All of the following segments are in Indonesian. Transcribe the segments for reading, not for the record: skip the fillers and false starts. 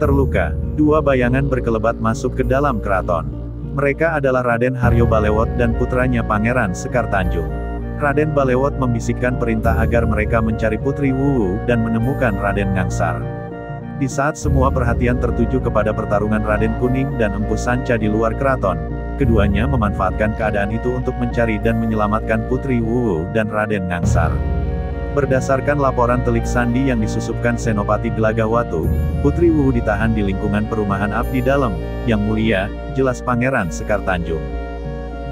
terluka. Dua bayangan berkelebat masuk ke dalam keraton. Mereka adalah Raden Haryo Balewot dan putranya Pangeran Sekar Tanjung. Raden Balewot membisikkan perintah agar mereka mencari Putri Wuwu dan menemukan Raden Ngangsar. Di saat semua perhatian tertuju kepada pertarungan Raden Kuning dan Empu Sanca di luar keraton, keduanya memanfaatkan keadaan itu untuk mencari dan menyelamatkan Putri Wuwu dan Raden Ngangsar. Berdasarkan laporan telik sandi yang disusupkan Senopati Gelagahwatu, Putri Wuwu ditahan di lingkungan perumahan Abdi Dalem, Yang Mulia, jelas Pangeran Sekar Tanjung.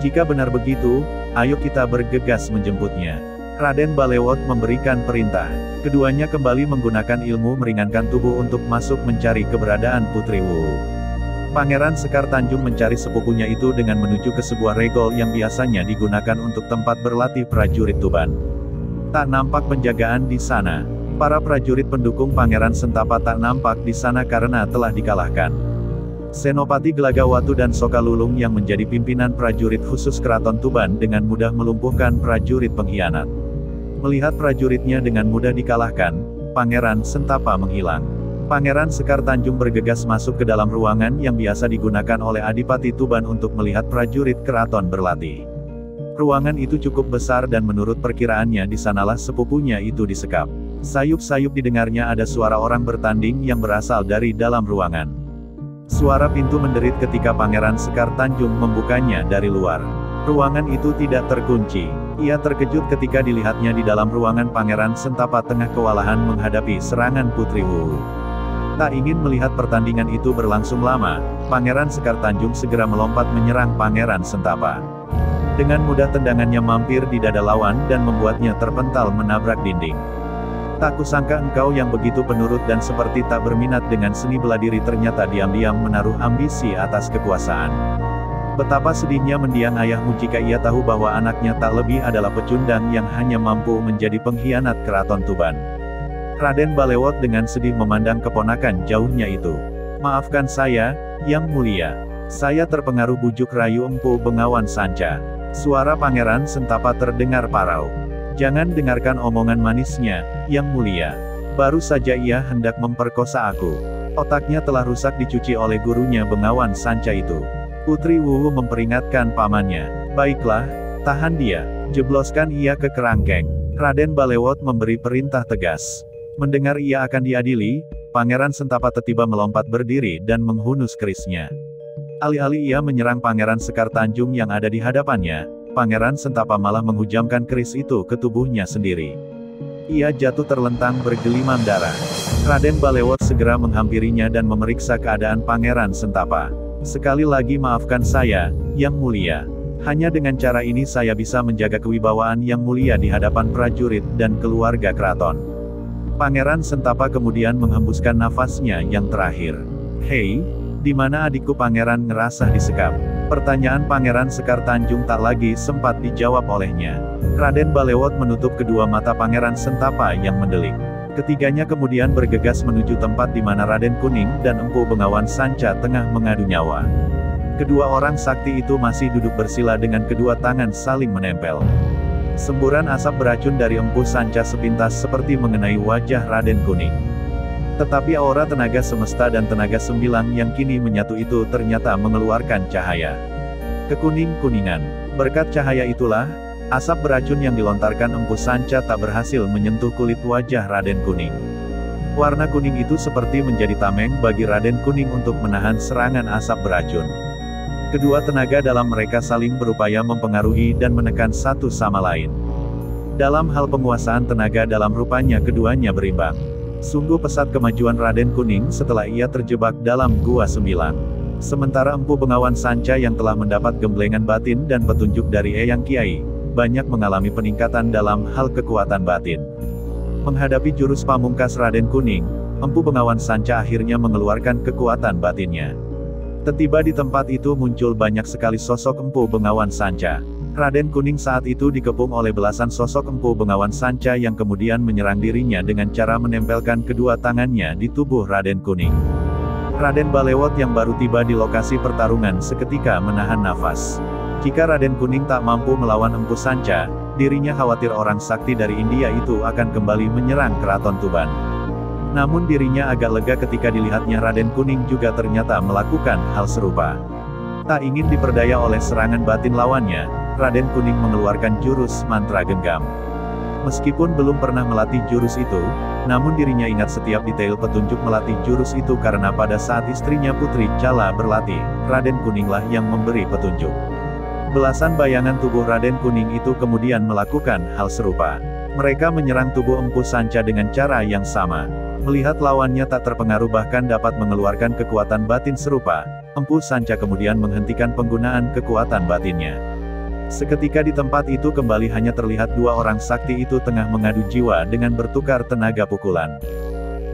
Jika benar begitu, ayo kita bergegas menjemputnya. Raden Balewot memberikan perintah. Keduanya kembali menggunakan ilmu meringankan tubuh untuk masuk mencari keberadaan Putri Wuwu. Pangeran Sekar Tanjung mencari sepupunya itu dengan menuju ke sebuah regol yang biasanya digunakan untuk tempat berlatih prajurit Tuban. Tak nampak penjagaan di sana. Para prajurit pendukung Pangeran Sentapa tak nampak di sana karena telah dikalahkan. Senopati Gelagahwatu dan Sokalulung yang menjadi pimpinan prajurit khusus Keraton Tuban dengan mudah melumpuhkan prajurit pengkhianat. Melihat prajuritnya dengan mudah dikalahkan, Pangeran Sentapa menghilang. Pangeran Sekar Tanjung bergegas masuk ke dalam ruangan yang biasa digunakan oleh Adipati Tuban untuk melihat prajurit keraton berlatih. Ruangan itu cukup besar dan menurut perkiraannya di sanalah sepupunya itu disekap. Sayup-sayup didengarnya ada suara orang bertanding yang berasal dari dalam ruangan. Suara pintu menderit ketika Pangeran Sekar Tanjung membukanya dari luar. Ruangan itu tidak terkunci. Ia terkejut ketika dilihatnya di dalam ruangan Pangeran Sentapa tengah kewalahan menghadapi serangan Putri Wuwu. Tak ingin melihat pertandingan itu berlangsung lama, Pangeran Sekar Tanjung segera melompat menyerang Pangeran Sentapa. Dengan mudah tendangannya mampir di dada lawan dan membuatnya terpental menabrak dinding. Tak kusangka engkau yang begitu penurut dan seperti tak berminat dengan seni bela diri ternyata diam-diam menaruh ambisi atas kekuasaan. Betapa sedihnya mendiang ayahmu jika ia tahu bahwa anaknya tak lebih adalah pecundang yang hanya mampu menjadi pengkhianat Keraton Tuban. Raden Balewot dengan sedih memandang keponakan jauhnya itu. Maafkan saya, Yang Mulia. Saya terpengaruh bujuk rayu Empu Bengawan Sanca. Suara Pangeran Sentapa terdengar parau. Jangan dengarkan omongan manisnya, Yang Mulia. Baru saja ia hendak memperkosa aku. Otaknya telah rusak dicuci oleh gurunya Bengawan Sanca itu. Putri Wuwu memperingatkan pamannya. Baiklah, tahan dia. Jebloskan ia ke kerangkeng. Raden Balewot memberi perintah tegas. Mendengar ia akan diadili, Pangeran Sentapa tiba-tiba melompat berdiri dan menghunus kerisnya. Alih-alih ia menyerang Pangeran Sekar Tanjung yang ada di hadapannya, Pangeran Sentapa malah menghujamkan keris itu ke tubuhnya sendiri. Ia jatuh terlentang bergelimang darah. Raden Balewot segera menghampirinya dan memeriksa keadaan Pangeran Sentapa. Sekali lagi maafkan saya, Yang Mulia. Hanya dengan cara ini saya bisa menjaga kewibawaan Yang Mulia di hadapan prajurit dan keluarga keraton. Pangeran Sentapa kemudian menghembuskan nafasnya yang terakhir. Hei, di mana adikku? Pangeran ngerasa disekap. Pertanyaan Pangeran Sekar Tanjung tak lagi sempat dijawab olehnya. Raden Balewot menutup kedua mata Pangeran Sentapa yang mendelik. Ketiganya kemudian bergegas menuju tempat di mana Raden Kuning dan Empu Bengawan Sanca tengah mengadu nyawa. Kedua orang sakti itu masih duduk bersila dengan kedua tangan saling menempel. Semburan asap beracun dari Empu Sanca sepintas seperti mengenai wajah Raden Kuning. Tetapi aura tenaga semesta dan tenaga sembilan yang kini menyatu itu ternyata mengeluarkan cahaya kekuning-kuningan. Berkat cahaya itulah, asap beracun yang dilontarkan Empu Sanca tak berhasil menyentuh kulit wajah Raden Kuning. Warna kuning itu seperti menjadi tameng bagi Raden Kuning untuk menahan serangan asap beracun. Kedua tenaga dalam mereka saling berupaya mempengaruhi dan menekan satu sama lain. Dalam hal penguasaan tenaga dalam rupanya keduanya berimbang. Sungguh pesat kemajuan Raden Kuning setelah ia terjebak dalam Gua Sembilan. Sementara Empu Bengawan Sanca yang telah mendapat gemblengan batin dan petunjuk dari Eyang Kiai, banyak mengalami peningkatan dalam hal kekuatan batin. Menghadapi jurus pamungkas Raden Kuning, Empu Bengawan Sanca akhirnya mengeluarkan kekuatan batinnya. Tiba di tempat itu muncul banyak sekali sosok Empu Bengawan Sanca. Raden Kuning saat itu dikepung oleh belasan sosok Empu Bengawan Sanca yang kemudian menyerang dirinya dengan cara menempelkan kedua tangannya di tubuh Raden Kuning. Raden Balewot yang baru tiba di lokasi pertarungan seketika menahan nafas. Jika Raden Kuning tak mampu melawan Empu Sanca, dirinya khawatir orang sakti dari India itu akan kembali menyerang Keraton Tuban. Namun dirinya agak lega ketika dilihatnya Raden Kuning juga ternyata melakukan hal serupa. Tak ingin diperdaya oleh serangan batin lawannya, Raden Kuning mengeluarkan jurus mantra genggam. Meskipun belum pernah melatih jurus itu, namun dirinya ingat setiap detail petunjuk melatih jurus itu karena pada saat istrinya Putri Cala berlatih, Raden Kuninglah yang memberi petunjuk. Belasan bayangan tubuh Raden Kuning itu kemudian melakukan hal serupa. Mereka menyerang tubuh Empu Sanca dengan cara yang sama. Melihat lawannya tak terpengaruh bahkan dapat mengeluarkan kekuatan batin serupa, Empu Sanca kemudian menghentikan penggunaan kekuatan batinnya. Seketika di tempat itu kembali hanya terlihat dua orang sakti itu tengah mengadu jiwa dengan bertukar tenaga pukulan.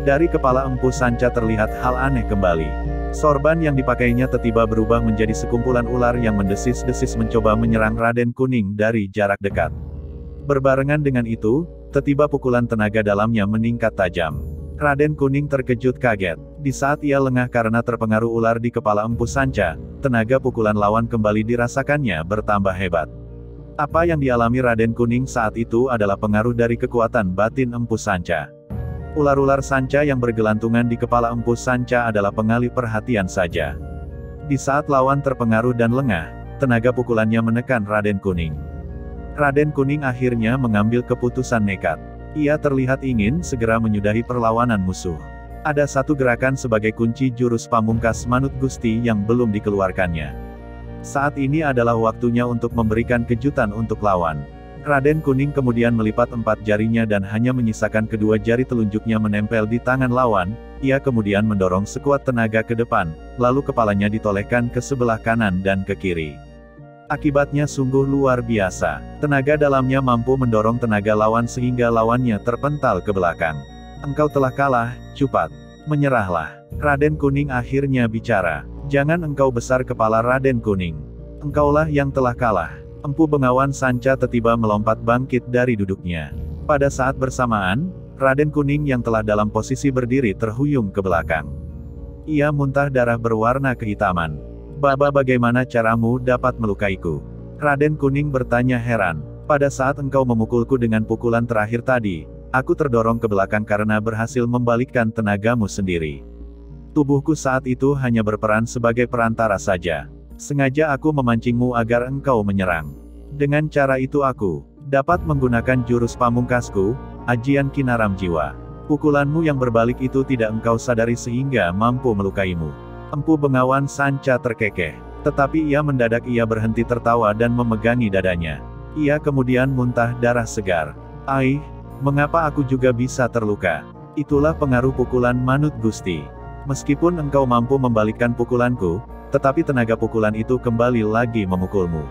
Dari kepala Empu Sanca terlihat hal aneh kembali. Sorban yang dipakainya tiba-tiba berubah menjadi sekumpulan ular yang mendesis-desis mencoba menyerang Raden Kuning dari jarak dekat. Berbarengan dengan itu, tiba-tiba pukulan tenaga dalamnya meningkat tajam. Raden Kuning terkejut kaget. Di saat ia lengah karena terpengaruh ular di kepala Empu Sanca, tenaga pukulan lawan kembali dirasakannya bertambah hebat. Apa yang dialami Raden Kuning saat itu adalah pengaruh dari kekuatan batin Empu Sanca. Ular-ular sanca yang bergelantungan di kepala Empu Sanca adalah pengalih perhatian saja. Di saat lawan terpengaruh dan lengah, tenaga pukulannya menekan Raden Kuning. Raden Kuning akhirnya mengambil keputusan nekat. Ia terlihat ingin segera menyudahi perlawanan musuh. Ada satu gerakan sebagai kunci jurus pamungkas Manut Gusti yang belum dikeluarkannya. Saat ini adalah waktunya untuk memberikan kejutan untuk lawan. Raden Kuning kemudian melipat 4 jarinya dan hanya menyisakan kedua jari telunjuknya menempel di tangan lawan. Ia kemudian mendorong sekuat tenaga ke depan, lalu kepalanya ditolehkan ke sebelah kanan dan ke kiri. Akibatnya sungguh luar biasa. Tenaga dalamnya mampu mendorong tenaga lawan sehingga lawannya terpental ke belakang. Engkau telah kalah, Cupat. Menyerahlah. Raden Kuning akhirnya bicara. Jangan engkau besar kepala Raden Kuning. Engkaulah yang telah kalah. Empu Bengawan Sanca tiba-tiba melompat bangkit dari duduknya. Pada saat bersamaan, Raden Kuning yang telah dalam posisi berdiri terhuyung ke belakang. Ia muntah darah berwarna kehitaman. Baba, bagaimana caramu dapat melukaiku? Raden Kuning bertanya heran. Pada saat engkau memukulku dengan pukulan terakhir tadi, aku terdorong ke belakang karena berhasil membalikkan tenagamu sendiri. Tubuhku saat itu hanya berperan sebagai perantara saja. Sengaja aku memancingmu agar engkau menyerang. Dengan cara itu aku dapat menggunakan jurus pamungkasku, Ajian Kinaram Jiwa. Pukulanmu yang berbalik itu tidak engkau sadari sehingga mampu melukaimu. Empu Bengawan Sanca terkekeh. Tetapi ia mendadak berhenti tertawa dan memegangi dadanya. Ia kemudian muntah darah segar. Aih, mengapa aku juga bisa terluka? Itulah pengaruh pukulan Manut Gusti. Meskipun engkau mampu membalikkan pukulanku, tetapi tenaga pukulan itu kembali lagi memukulmu.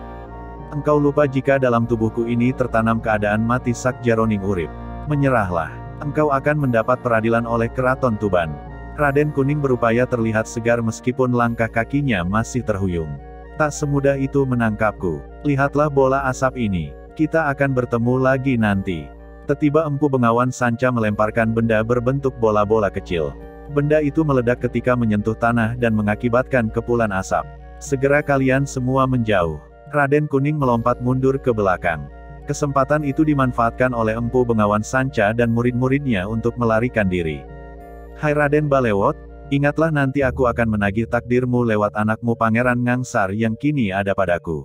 Engkau lupa jika dalam tubuhku ini tertanam keadaan mati sak jaroning urip. Menyerahlah. Engkau akan mendapat peradilan oleh Keraton Tuban. Raden Kuning berupaya terlihat segar meskipun langkah kakinya masih terhuyung. Tak semudah itu menangkapku. Lihatlah bola asap ini. Kita akan bertemu lagi nanti. Tiba-tiba Empu Bengawan Sanca melemparkan benda berbentuk bola-bola kecil. Benda itu meledak ketika menyentuh tanah dan mengakibatkan kepulan asap. Segera kalian semua menjauh. Raden Kuning melompat mundur ke belakang. Kesempatan itu dimanfaatkan oleh Empu Bengawan Sanca dan murid-muridnya untuk melarikan diri. Hai Raden Balewot, ingatlah nanti aku akan menagih takdirmu lewat anakmu Pangeran Ngangsar yang kini ada padaku.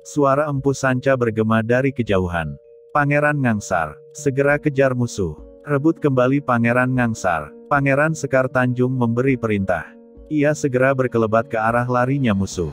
Suara Empu Sanca bergema dari kejauhan. Pangeran Ngangsar, segera kejar musuh. Rebut kembali Pangeran Ngangsar. Pangeran Sekar Tanjung memberi perintah. Ia segera berkelebat ke arah larinya musuh.